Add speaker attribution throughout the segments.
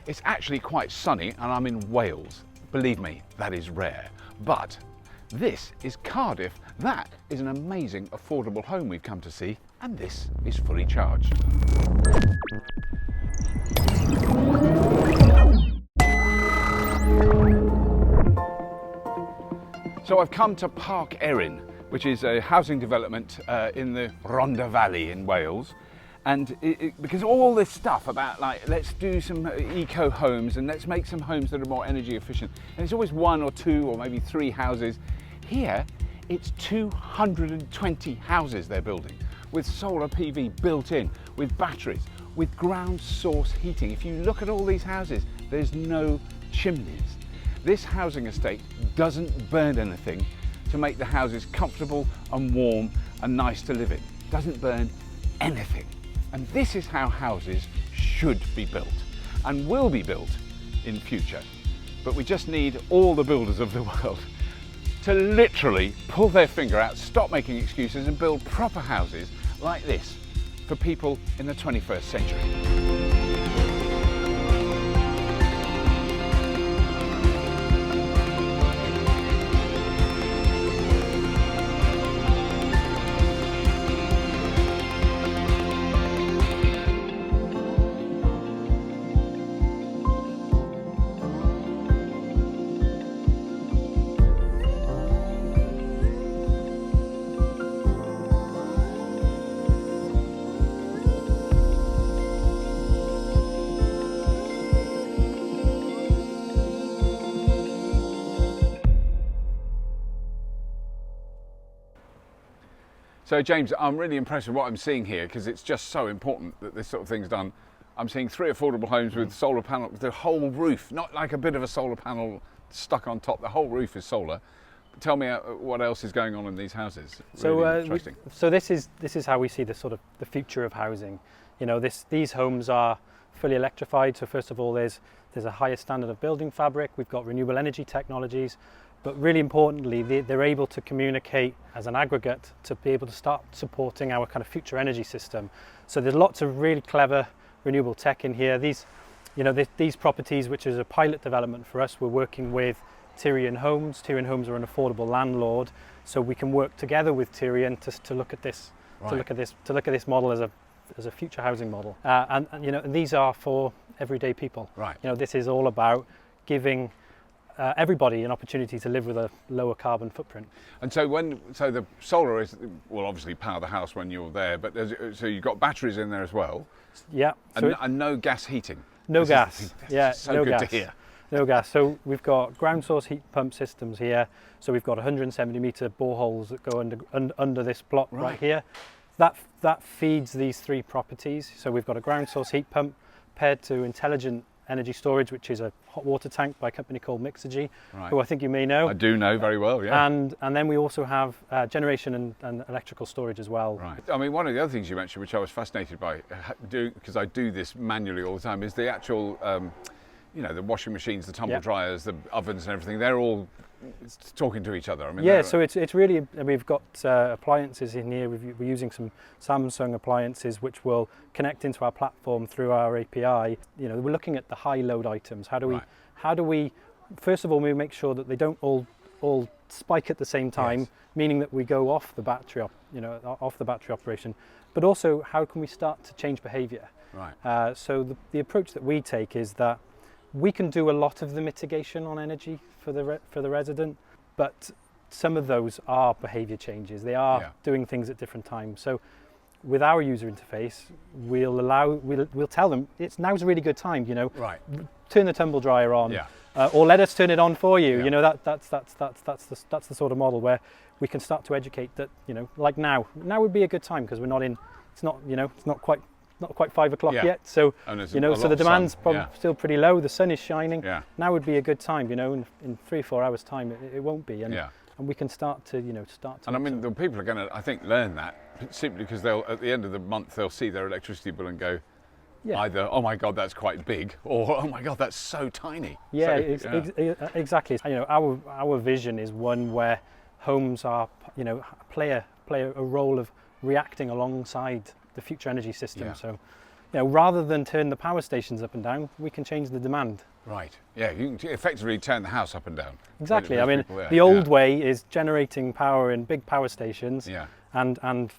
Speaker 1: It's actually quite sunny and I'm in Wales. Believe me, that is rare. But this is Cardiff. That is an amazing, affordable home we've come to see, and this is fully charged. So I've come to Parc Eirin, which is a housing development in the Rhondda Valley in Wales. And because all this stuff about, like, let's do some eco homes and let's make some homes that are more energy efficient. And it's always one or two or maybe three houses. Here, it's 220 houses they're building with solar PV built in, with batteries, with ground source heating. If you look at all these houses, there's no chimneys. This housing estate doesn't burn anything to make the houses comfortable and warm and nice to live in. Doesn't burn anything. And this is how houses should be built and will be built in future. But we just need all the builders of the world to literally pull their finger out, stop making excuses and build proper houses like this for people in the 21st century. So James, I'm really impressed with what I'm seeing here because it's just so important that this sort of thing's done. I'm seeing 3 affordable homes with solar panel, the whole roof, not like a bit of a solar panel stuck on top, the whole roof is solar. Tell me what else is going on in these houses. Really interesting.
Speaker 2: So this is how we see the sort of the future of housing. You know, these homes are fully electrified. So first of all, there's a higher standard of building fabric. We've got renewable energy technologies. But really importantly, they're able to communicate as an aggregate to be able to start supporting our kind of future energy system. So there's lots of really clever renewable tech in here. These properties, which is a pilot development for us, we're working with Tyrian Homes. Tyrian Homes are an affordable landlord, so we can work together with Tyrian to look at this, right. to look at this model as a future housing model. And you know, these are for everyday people.
Speaker 1: Right.
Speaker 2: You know, this is all about giving everybody an opportunity to live with a lower carbon footprint.
Speaker 1: And so the solar will obviously power the house when you're there, but so you've got batteries in there as well.
Speaker 2: Yeah.
Speaker 1: And no gas heating.
Speaker 2: No gas. Yeah.
Speaker 1: So
Speaker 2: no
Speaker 1: good
Speaker 2: gas.
Speaker 1: to hear.
Speaker 2: No gas. So we've got ground source heat pump systems here. So we've got 170 metre boreholes that go under this block right here. That feeds these 3 properties. So we've got a ground source heat pump paired to intelligent energy storage, which is a hot water tank by a company called Mixergy, right. Who I think you may know.
Speaker 1: I do know very well, yeah.
Speaker 2: And then we also have generation and electrical storage as well.
Speaker 1: Right. I mean, one of the other things you mentioned, which I was fascinated by, because I do this manually all the time, is the actual, the washing machines, the tumble dryers, the ovens and everything. They're all talking to each other. I mean,
Speaker 2: yeah, so it's really, we've got appliances in here. We're using some Samsung appliances which will connect into our platform through our API. You know, we're looking at the high load items. How do we first of all we make sure that they don't all spike at the same time, yes. Meaning that we go off the battery off the battery operation, but also how can we start to change behavior?
Speaker 1: Right.
Speaker 2: So the approach that we take is that we can do a lot of the mitigation on energy for the resident, but some of those are behaviour changes. They are doing things at different times. So with our user interface, we'll tell them now's a really good time. You know,
Speaker 1: right.
Speaker 2: Turn the tumble dryer on, or let us turn it on for you.
Speaker 1: Yeah.
Speaker 2: You know, that's the sort of model where we can start to educate that. You know, like now would be a good time because we're not in. It's not quite 5 o'clock yet, so so the demand's still pretty low. The sun is shining.
Speaker 1: Yeah.
Speaker 2: Now would be a good time. You know, in 3-4 hours' time, it won't be, and we can start to.
Speaker 1: And I mean, the people are going to, I think, learn that simply because they'll at the end of the month they'll see their electricity bill and go, either oh my God that's quite big, or oh my God that's so tiny.
Speaker 2: Yeah, exactly. You know, our vision is one where homes are play a role of reacting alongside the future energy system.
Speaker 1: Yeah.
Speaker 2: So, rather than turn the power stations up and down, we can change the demand.
Speaker 1: Right. Yeah, you can effectively turn the house up and down.
Speaker 2: Exactly. I mean, the old way is generating power in big power stations and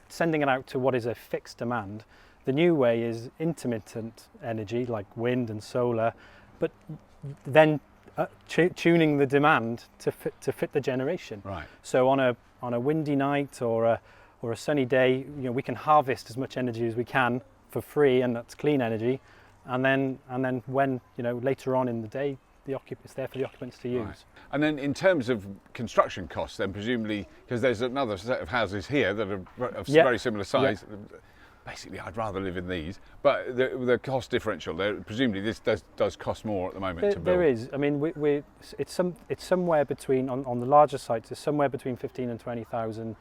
Speaker 2: sending it out to what is a fixed demand. The new way is intermittent energy like wind and solar, but then tuning the demand to fit the generation.
Speaker 1: Right.
Speaker 2: So on a windy night or a sunny day, we can harvest as much energy as we can for free, and that's clean energy. And then when later on in the day, it's there for the occupants to use.
Speaker 1: Right. And then in terms of construction costs, then presumably, because there's another set of houses here that are of very similar size. Yeah. Basically, I'd rather live in these, but the cost differential, presumably this does cost more at the moment to build.
Speaker 2: There is. I mean, it's somewhere between, on the larger sites, it's somewhere between 15 and 20,000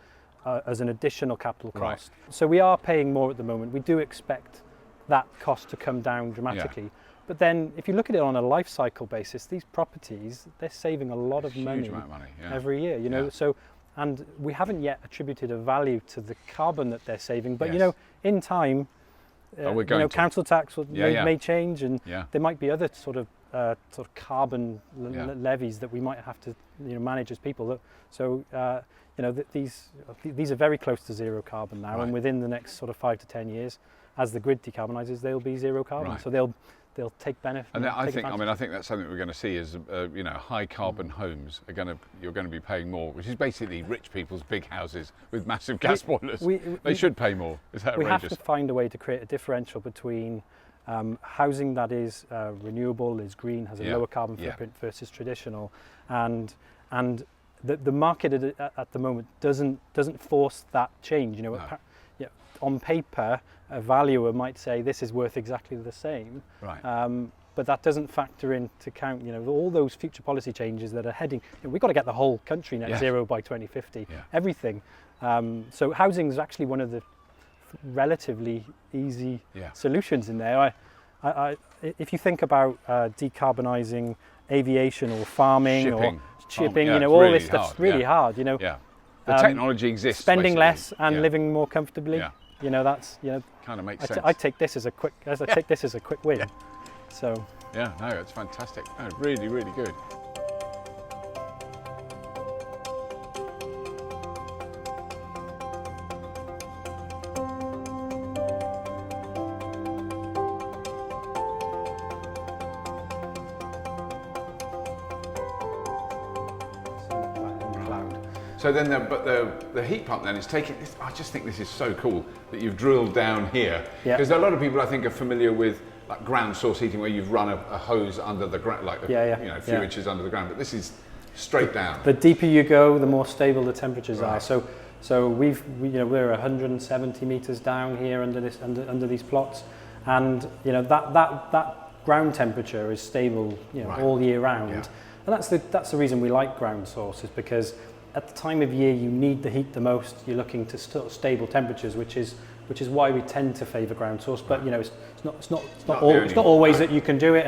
Speaker 2: as an additional capital cost. Right. So we are paying more at the moment. We do expect that cost to come down dramatically. Yeah. But then if you look at it on a life cycle basis, these properties, they're saving a lot of money, every year, so, and we haven't yet attributed a value to the carbon that they're saving, but in time, council tax may change, and there might be other sort of carbon levies that we might have to manage as people. These are very close to zero carbon now, and within the next sort of 5 to 10 years, as the grid decarbonises, they'll be zero carbon. Right. So they'll take benefit.
Speaker 1: And I think that's something we're going to see is high carbon homes you're going to be paying more, which is basically rich people's big houses with massive gas boilers. They should pay more. Is that outrageous?
Speaker 2: We have to find a way to create a differential between housing that is renewable, is green, has a lower carbon footprint versus traditional, and the market at the moment doesn't force that change. No. On paper, a valuer might say this is worth exactly the same, but that doesn't factor into account, all those future policy changes that are heading. We've got to get the whole country net zero by 2050. Everything. So housing is actually one of the relatively easy solutions in there. If you think about decarbonising aviation or farming or shipping, all really this stuff's really hard.
Speaker 1: The technology exists.
Speaker 2: Spending less and living more comfortably. That's
Speaker 1: kind of makes sense.
Speaker 2: I take this as a quick win. Yeah. So
Speaker 1: it's fantastic. No, really, really good. So then, the heat pump then is taking. I just think this is so cool that you've drilled down here, because a lot of people I think are familiar with like ground source heating, where you've run a hose under the ground, like a few inches under the ground. But this is straight down.
Speaker 2: The deeper you go, the more stable the temperatures are. So we're 170 meters down here under these plots, and that ground temperature is stable all year round, and that's the reason we like ground sources, because at the time of year you need the heat the most. You're looking to stable temperatures, which is why we tend to favour ground source. But it's not always that you can do it,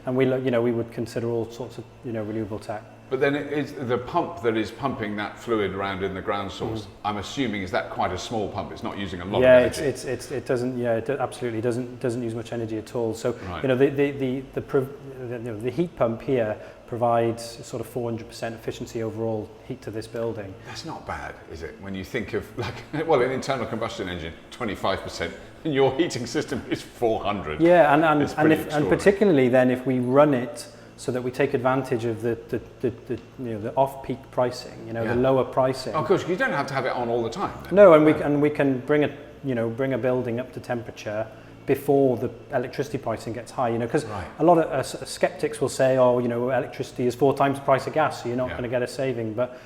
Speaker 2: and we would consider all sorts of renewable tech.
Speaker 1: But then it is the pump that is pumping that fluid around in the ground source. I'm assuming is that quite a small pump. It's not using a lot of energy.
Speaker 2: It doesn't. It absolutely doesn't use much energy at all. So the heat pump here provides sort of 400% efficiency overall heat to this building.
Speaker 1: That's not bad, is it? When you think of an internal combustion engine, 25%, and your heating system is 400.
Speaker 2: Yeah, and particularly then if we run it so that we take advantage of the off-peak pricing, the lower pricing.
Speaker 1: Oh, of course, you don't have to have it on all the time. Then.
Speaker 2: No, and we can bring a building up to temperature before the electricity pricing gets high, because a lot of skeptics will say, electricity is 4 times the price of gas, so you're not going to get a saving. But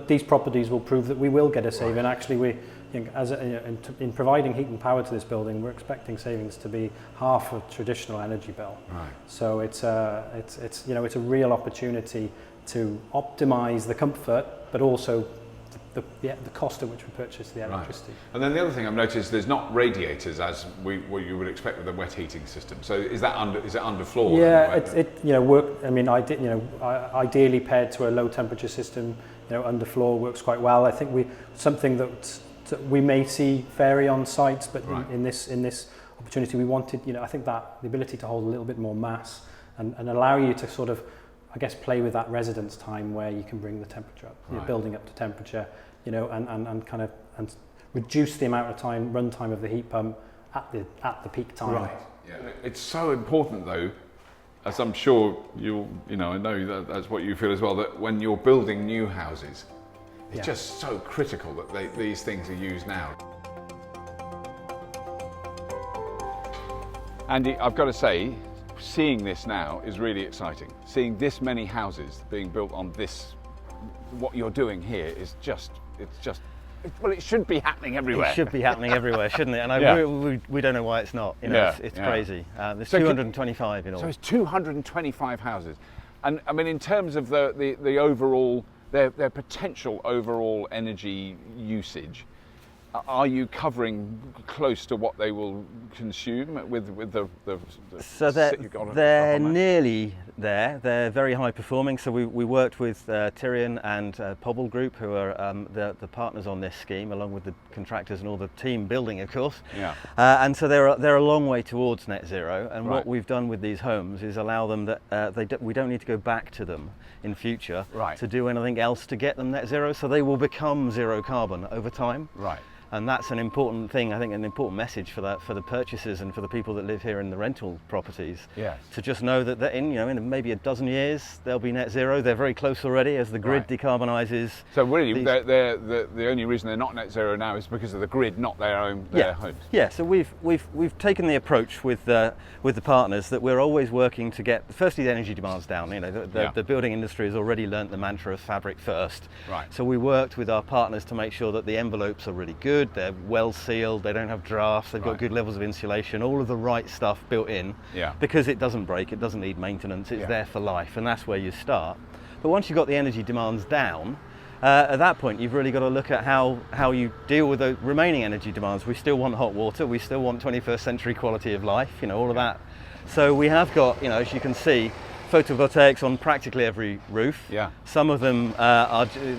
Speaker 2: these properties will prove that we will get a saving. Actually, in providing heat and power to this building, we're expecting savings to be half a traditional energy bill.
Speaker 1: Right.
Speaker 2: So it's a real opportunity to optimise the comfort, but also the cost at which we purchase the electricity.
Speaker 1: Right. And then the other thing I've noticed, there's not radiators as what you would expect with a wet heating system. So is it underfloor?
Speaker 2: Yeah, ideally paired to a low temperature system, underfloor works quite well. I think something that we may see vary on sites, but in this opportunity. We wanted, you know, I think that the ability to hold a little bit more mass and allow you to sort of, I guess, play with that residence time where you can bring the temperature up, you're building up to temperature, you know, and kind of and reduce the amount of time, run time of the heat pump at the peak time.
Speaker 1: Right. Yeah. It's so important though, as I'm sure I know that's what you feel as well, that when you're building new houses, it's just so critical that these things are used now. Andy, I've got to say, seeing this now is really exciting. Seeing this many houses being built on this, what you're doing here is well, it should be happening everywhere.
Speaker 3: It should be happening everywhere, shouldn't it? And we don't know why it's not. You know, it's crazy. There's 225 in all.
Speaker 1: So it's 225 houses, and I mean, in terms of the overall, their potential overall energy usage, are you covering close to what they will consume with the
Speaker 3: so they're nearly there. They're very high performing. So we worked with Tyrion and Pobble Group, who are the partners on this scheme, along with the contractors and all the team building, of course. Yeah. And so they're a long way towards net zero. And what we've done with these homes is allow them that we don't need to go back to them in future to do anything else to get them net zero. So they will become zero carbon over time. Right. And that's an important thing, I think, an important message for the purchasers and for the people that live here in the rental properties. Yes. To just know that in maybe a dozen years they'll be net zero. They're very close already as the grid decarbonises. So really,
Speaker 1: the only reason they're not net zero now is because of the grid, not their homes.
Speaker 3: Yeah. So we've taken the approach with the partners that we're always working to get firstly the energy demands down. You know, the building industry has already learnt the mantra of fabric first. Right. So we worked with our partners to make sure that the envelopes are really good. They're well sealed, they don't have drafts, they've got good levels of insulation, all of the right stuff built in, because it doesn't break, it doesn't need maintenance, it's there for life, and that's where you start. But once you've got the energy demands down, at that point you've really got to look at how you deal with the remaining energy demands. We still want hot water, we still want 21st century quality of life, you know, all of that. So we have got, you know, as you can see, photovoltaics on practically every roof. Yeah. Some of them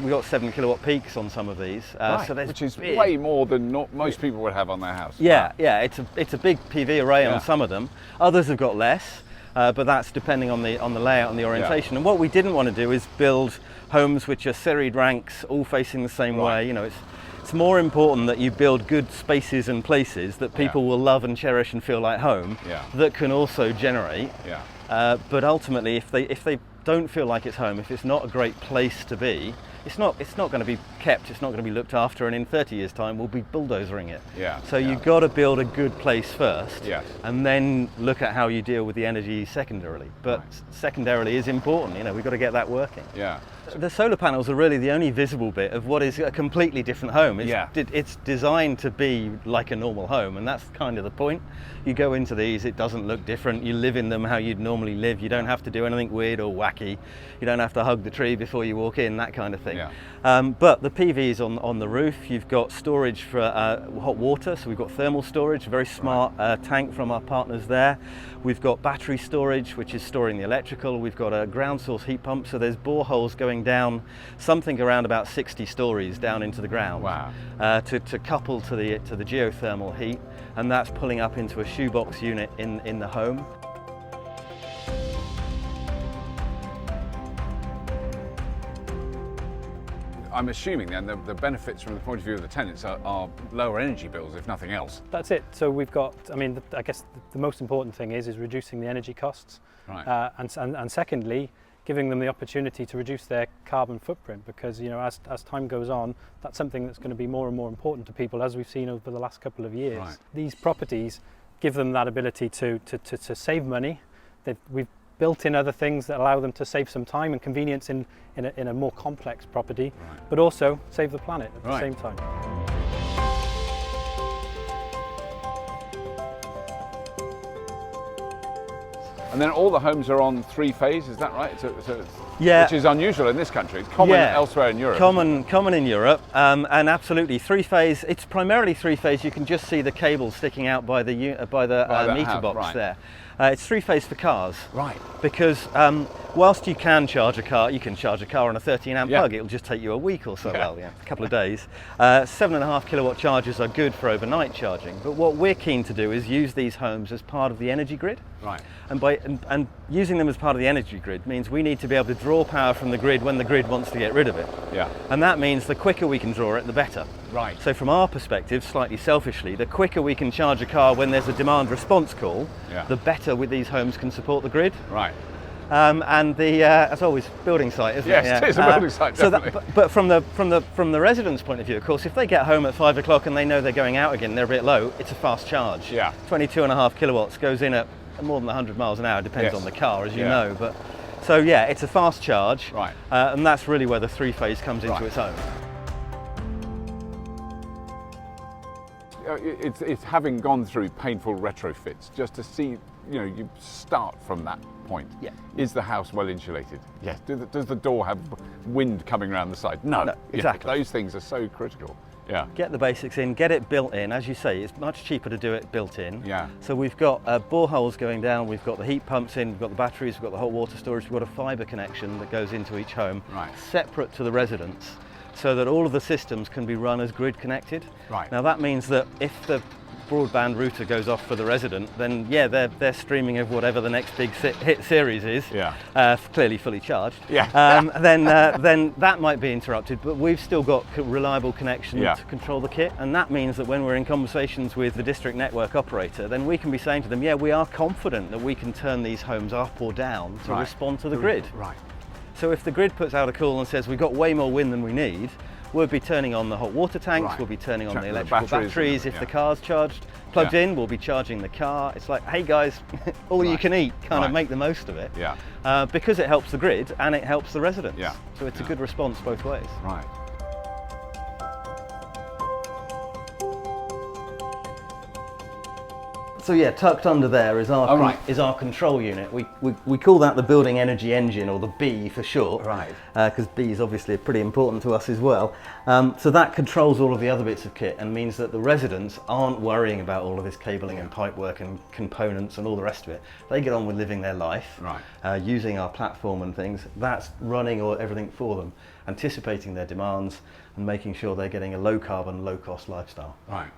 Speaker 3: we've got 7 kilowatt peaks on some of these. So
Speaker 1: which is way more than most people would have on their house.
Speaker 3: Yeah, it's a big PV array on some of them. Others have got less, but that's depending on the layout and the orientation. And what we didn't want to do is build homes which are serried ranks, all facing the same way. You know, it's more important that you build good spaces and places that people will love and cherish and feel like home. That can also generate. But ultimately, if they don't feel like it's home, if it's not a great place to be, it's not going to be kept, it's not going to be looked after, and in 30 years' time we'll be bulldozering it. So you've got to build a good place first, and then look at how you deal with the energy secondarily. But secondarily is important. You know, we've got to get that working. The solar panels are really the only visible bit of what is a completely different home. It's designed to be like a normal home, and that's kind of the point. You go into these, it doesn't look different. You live in them how you'd normally live. You don't have to do anything weird or wacky. You don't have to hug the tree before you walk in, that kind of thing. But the PV is on the roof. You've got storage for hot water, so we've got thermal storage, a very smart tank from our partners there. We've got battery storage, which is storing the electrical. We've got a ground source heat pump, so there's boreholes going down something around about 60 stories down into the ground. To couple to the geothermal heat, and that's pulling up into a shoebox unit in the home.
Speaker 1: I'm assuming then the benefits from the point of view of the tenants are lower energy bills, if nothing else.
Speaker 2: That's it. So we've got, I mean, I guess the most important thing is reducing the energy costs. And secondly, giving them the opportunity to reduce their carbon footprint, because, you know, as time goes on, that's something that's going to be more and more important to people, as we've seen over the last couple of years. These properties give them that ability to save money. We've built in other things that allow them to save some time and convenience in a more complex property, but also save the planet at the same time.
Speaker 1: And then all the homes are on 3-phase, is that right?
Speaker 3: Yeah.
Speaker 1: Which is unusual in this country. It's common elsewhere in Europe.
Speaker 3: Common in Europe, and absolutely 3-phase. It's primarily 3-phase. You can just see the cable sticking out by the meter box there. It's three-phase for cars.
Speaker 1: Right.
Speaker 3: Because whilst you can charge a car on a 13 amp
Speaker 1: Yeah.
Speaker 3: plug, it'll just take you a week or so,
Speaker 1: Yeah.
Speaker 3: a couple of days. 7.5 kilowatt chargers are good for overnight charging, but what we're keen to do is use these homes as part of the energy grid.
Speaker 1: Right.
Speaker 3: And using them as part of the energy grid means we need to be able to draw power from the grid when the grid wants to get rid of it.
Speaker 1: Yeah.
Speaker 3: And that means the quicker we can draw it, the better.
Speaker 1: Right.
Speaker 3: So from our perspective, slightly selfishly, the quicker we can charge a car when there's a demand response call,
Speaker 1: Yeah.
Speaker 3: the better with these homes can support the grid.
Speaker 1: Right.
Speaker 3: And the as always, building site, isn't
Speaker 1: Yes,
Speaker 3: it? Yeah.
Speaker 1: it is a building site, definitely.
Speaker 3: But from the residents' point of view, of course, if they get home at 5 o'clock and they know they're going out again, they're a bit low. It's a fast charge.
Speaker 1: Yeah.
Speaker 3: 22.5 kilowatts goes in at more than 100 miles an hour. Depends
Speaker 1: Yes.
Speaker 3: on the car, as you
Speaker 1: Yeah.
Speaker 3: know. But so yeah, it's a fast charge.
Speaker 1: Right.
Speaker 3: And that's really where the three-phase comes into
Speaker 1: Right.
Speaker 3: its own.
Speaker 1: It's having gone through painful retrofits, just to see, you start from that point.
Speaker 3: Yeah.
Speaker 1: Is the house well insulated? Yes. Does the door have wind coming around the side? No.
Speaker 3: No, exactly.
Speaker 1: Those things are so critical. Yeah.
Speaker 3: Get the basics in, get it built in. As you say, it's much cheaper to do it built in.
Speaker 1: Yeah.
Speaker 3: So we've got boreholes going down, we've got the heat pumps in, we've got the batteries, we've got the hot water storage, we've got a fibre connection that goes into each home,
Speaker 1: Right.
Speaker 3: separate to the residents, so that all of the systems can be run as grid connected.
Speaker 1: Right.
Speaker 3: Now that means that if the broadband router goes off for the resident, then yeah, they're streaming of whatever the next big hit series is.
Speaker 1: Yeah.
Speaker 3: Clearly fully charged.
Speaker 1: Yeah.
Speaker 3: Then that might be interrupted, but we've still got reliable connection
Speaker 1: Yeah.
Speaker 3: to control the kit, and that means that when we're in conversations with the district network operator, then we can be saying to them, yeah, we are confident that we can turn these homes up or down to
Speaker 1: Right.
Speaker 3: respond to the grid.
Speaker 1: Right.
Speaker 3: So if the grid puts out a call and says we've got way more wind than we need, we'll be turning on the hot water tanks,
Speaker 1: Right.
Speaker 3: we'll be turning on
Speaker 1: Checking
Speaker 3: the
Speaker 1: the
Speaker 3: electrical
Speaker 1: batteries
Speaker 3: batteries,
Speaker 1: and-
Speaker 3: if
Speaker 1: yeah.
Speaker 3: the car's plugged
Speaker 1: Yeah.
Speaker 3: in, we'll be charging the car. It's like, hey guys, all you
Speaker 1: Right.
Speaker 3: can eat, kind
Speaker 1: Right.
Speaker 3: of make the most of it.
Speaker 1: Yeah.
Speaker 3: Because it helps the grid and it helps the residents.
Speaker 1: Yeah.
Speaker 3: So it's a
Speaker 1: Yeah.
Speaker 3: good response both ways.
Speaker 1: Right.
Speaker 3: So yeah, tucked under there is our
Speaker 1: Oh, right.
Speaker 3: control unit. We call that the building energy engine, or the B for short.
Speaker 1: Right.
Speaker 3: Because B is obviously pretty important to us as well. So that controls all of the other bits of kit and means that the residents aren't worrying about all of this cabling and pipework and components and all the rest of it. They get on with living their life,
Speaker 1: Right.
Speaker 3: using our platform and things. That's running everything for them, anticipating their demands and making sure they're getting a low carbon, low cost lifestyle.
Speaker 1: Right.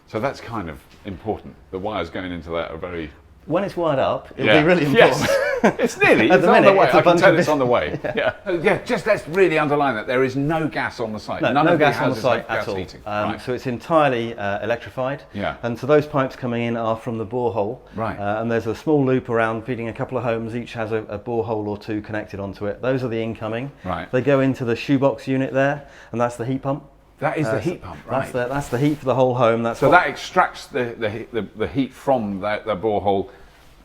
Speaker 1: So that's kind of important. The wires going into that are very...
Speaker 3: When it's wired up, it'll be really important.
Speaker 1: Yes. It's nearly.
Speaker 3: At
Speaker 1: It's
Speaker 3: the
Speaker 1: on
Speaker 3: minute,
Speaker 1: the way.
Speaker 3: it's a
Speaker 1: I can
Speaker 3: bunch
Speaker 1: tell
Speaker 3: of
Speaker 1: it's on the way. Yeah. Just let's really underline that there is no gas on the site.
Speaker 3: No,
Speaker 1: None
Speaker 3: no
Speaker 1: of the
Speaker 3: gas on the
Speaker 1: houses
Speaker 3: site
Speaker 1: have
Speaker 3: at
Speaker 1: gas
Speaker 3: all.
Speaker 1: heating. Right.
Speaker 3: So it's entirely electrified.
Speaker 1: Yeah.
Speaker 3: And so those pipes coming in are from the borehole.
Speaker 1: Right.
Speaker 3: And there's a small loop around feeding a couple of homes. Each has a borehole or two connected onto it. Those are the incoming.
Speaker 1: Right.
Speaker 3: They go into the shoebox unit there, and that's the heat pump.
Speaker 1: That is the heat pump, right?
Speaker 3: That's the heat for the whole home. That's
Speaker 1: So
Speaker 3: what-
Speaker 1: that extracts the heat from the borehole,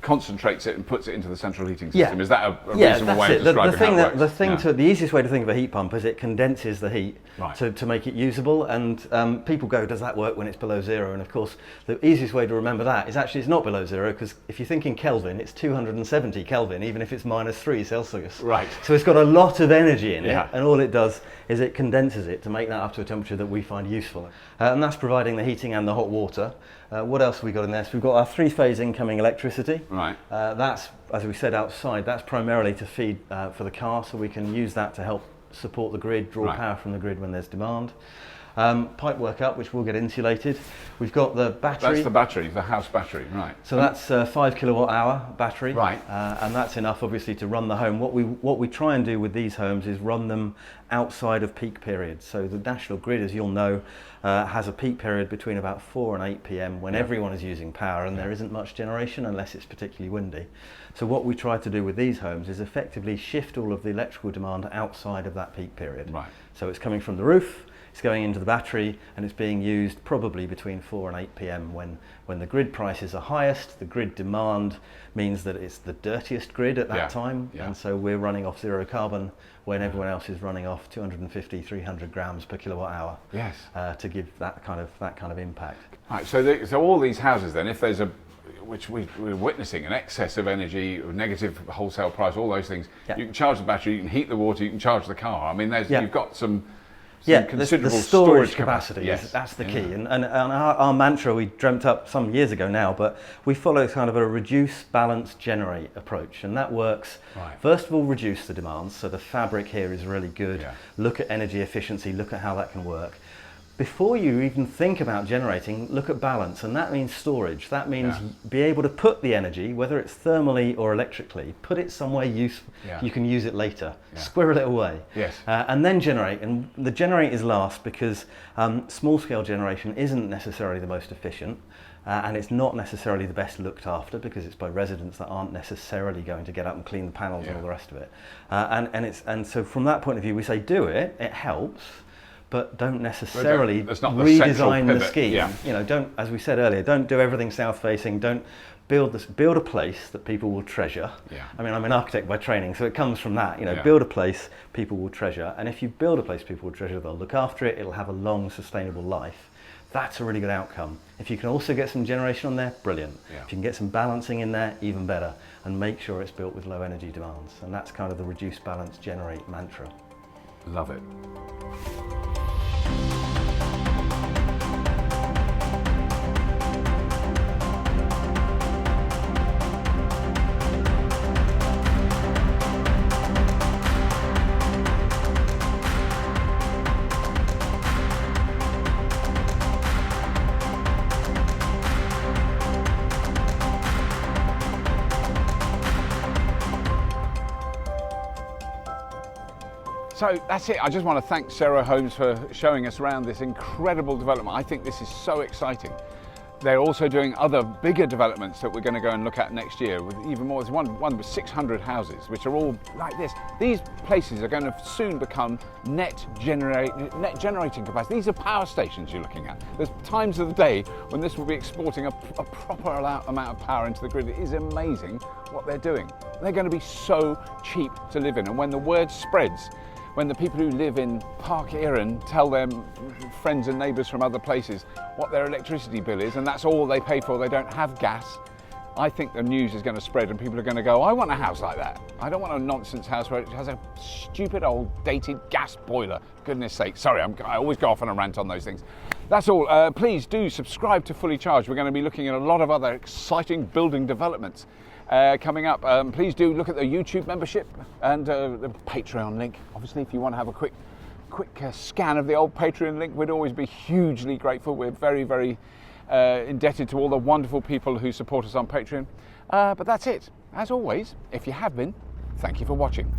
Speaker 1: concentrates it and puts it into the central heating system.
Speaker 3: Yeah.
Speaker 1: Is that a
Speaker 3: Yeah,
Speaker 1: reasonable
Speaker 3: that's
Speaker 1: way
Speaker 3: it.
Speaker 1: of describing how it works?
Speaker 3: The easiest way to think of a heat pump is it condenses the heat
Speaker 1: Right.
Speaker 3: to make it usable. And people go, does that work when it's below zero? And of course, the easiest way to remember that is actually it's not below zero, because if you think in Kelvin, it's 270 Kelvin, even if it's -3 Celsius.
Speaker 1: Right.
Speaker 3: So it's got a lot of energy in
Speaker 1: Yeah.
Speaker 3: it, and all it does is it condenses it to make that up to a temperature that we find useful. And that's providing the heating and the hot water. What else have we got in there? So we've got our three-phase incoming electricity.
Speaker 1: Right.
Speaker 3: That's, as we said outside, that's primarily to feed for the car, so we can use that to help support the grid, draw
Speaker 1: Right.
Speaker 3: power from the grid when there's demand. Pipe work up, which will get insulated. We've got the battery.
Speaker 1: That's the battery, the house battery, right.
Speaker 3: So that's a 5 kilowatt hour battery,
Speaker 1: Right.
Speaker 3: And that's enough, obviously, to run the home. What we try and do with these homes is run them outside of peak periods. So the national grid, as you'll know, has a peak period between about 4 and 8 p.m. when everyone is using power, and there isn't much generation unless it's particularly windy. So what we try to do with these homes is effectively shift all of the electrical demand outside of that peak period.
Speaker 1: Right.
Speaker 3: So it's coming from the roof, it's going into the battery, and it's being used probably between 4 and 8 p.m. when the grid prices are highest. The grid demand means that it's the dirtiest grid at that
Speaker 1: Yeah,
Speaker 3: time,
Speaker 1: yeah.
Speaker 3: and so we're running off zero carbon when everyone else is running off 250, 300 grams per kilowatt hour.
Speaker 1: Yes.
Speaker 3: To give that kind of impact.
Speaker 1: Right, so all these houses then, if there's which we're witnessing, an excess of energy, negative wholesale price, all those things,
Speaker 3: Yeah.
Speaker 1: you can charge the battery, you can heat the water, you can charge the car. I mean,
Speaker 3: Yeah.
Speaker 1: you've got some
Speaker 3: Yeah,
Speaker 1: considerable
Speaker 3: the storage
Speaker 1: capacity. Yes,
Speaker 3: that's the key. And our mantra we dreamt up some years ago now, but we follow kind of a reduce, balance, generate approach, and that works.
Speaker 1: Right.
Speaker 3: First of all, reduce the demands. So the fabric here is really good.
Speaker 1: Yeah.
Speaker 3: Look at energy efficiency. Look at how that can work. Before you even think about generating, look at balance, and that means storage. That means be able to put the energy, whether it's thermally or electrically, put it somewhere useful. You can use it later. Squirrel it away.
Speaker 1: Yes.
Speaker 3: And then generate. And the generate is last because small-scale generation isn't necessarily the most efficient, and it's not necessarily the best looked after because it's by residents that aren't necessarily going to get up and clean the panels and all the rest of it. And so from that point of view, we say do it. It helps. But don't necessarily redesign the scheme.
Speaker 1: Yeah.
Speaker 3: You know, don't, as we said earlier, don't do everything south-facing. Don't build a place that people will treasure.
Speaker 1: Yeah.
Speaker 3: I mean, I'm an architect by training, so it comes from that. You know,
Speaker 1: Yeah.
Speaker 3: build a place people will treasure, and if you build a place people will treasure, they'll look after it. It'll have a long, sustainable life. That's a really good outcome. If you can also get some generation on there, brilliant.
Speaker 1: Yeah.
Speaker 3: If you can get some balancing in there, even better. And make sure it's built with low energy demands. And that's kind of the reduce, balance, generate mantra.
Speaker 1: Love it. So that's it. I just want to thank Sarah Holmes for showing us around this incredible development. I think this is so exciting. They're also doing other bigger developments that we're going to go and look at next year with even more. There's one with 600 houses, which are all like this. These places are going to soon become net generating capacity. These are power stations you're looking at. There's times of the day when this will be exporting a proper amount of power into the grid. It is amazing what they're doing. They're going to be so cheap to live in, and when the word spreads, when the people who live in Parc Eirin tell their friends and neighbours from other places what their electricity bill is, and that's all they pay for, they don't have gas, I think the news is going to spread and people are going to go, I want a house like that. I don't want a nonsense house where it has a stupid old dated gas boiler. Goodness sake, sorry, I always go off on a rant on those things. That's all. Please do subscribe to Fully Charged. We're going to be looking at a lot of other exciting building developments coming up. Please do look at the YouTube membership and the Patreon link. Obviously, if you want to have a quick scan of the old Patreon link, we'd always be hugely grateful. We're very, very indebted to all the wonderful people who support us on Patreon. But that's it. As always, if you have been, thank you for watching.